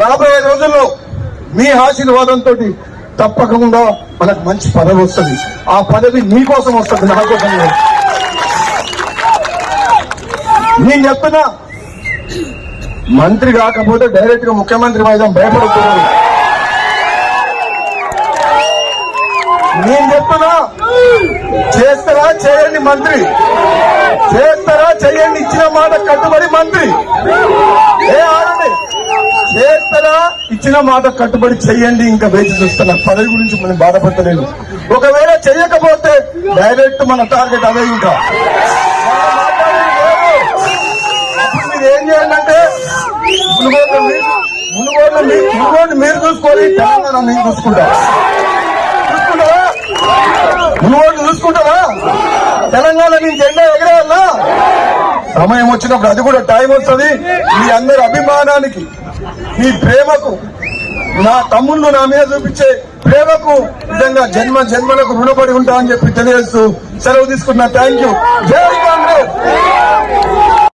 రాబోయే రోజుల్లో మీ ఆశీర్వాదంతో తప్పకుండా మనకు మంచి పదవి వస్తుంది. ఆ పదవి మీకోసం వస్తుంది, నా కోసం కాదు. నేను చెప్తున్నా, మంత్రి కాకపోతే డైరెక్ట్ గా ముఖ్యమంత్రి వైద్యం భయపడుతున్నాను. నేను చెప్తున్నా, చేస్తారా చేయండి మంత్రి, చేస్తారా చేయండి, ఇచ్చిన మాట కట్టుబడి మంత్రి. చేస్తారా ఇచ్చిన మాట కట్టుబడి చెయ్యండి. ఇంకా వేచి చూస్తున్నా, పదవి గురించి మనం బాధపడలేదు. ఒకవేళ చెయ్యకపోతే డైరెక్ట్ మన టార్గెట్ అదే. ఇంకా మీరు ఏం చేయాలంటే మునుగోడు మీరు చూసుకోవాలి, తెలంగాణ నేను చూసుకుంటారా? మునుగోడు చూసుకుంటారా? తెలంగాణ నేను జెండా ఎగరేయాలా? సమయం వచ్చినప్పుడు అది కూడా టైం వస్తుంది. మీ అందరి అభిమానానికి, మీ ప్రేమకు, నా తమ్ముళ్ళు నా మీద చూపించే ప్రేమకు నిజంగా జన్మలకు రుణపడి ఉంటా అని చెప్పి తెలియజేస్తూ సెలవు తీసుకున్నా. Thank you. జై కాంగ్రెస్.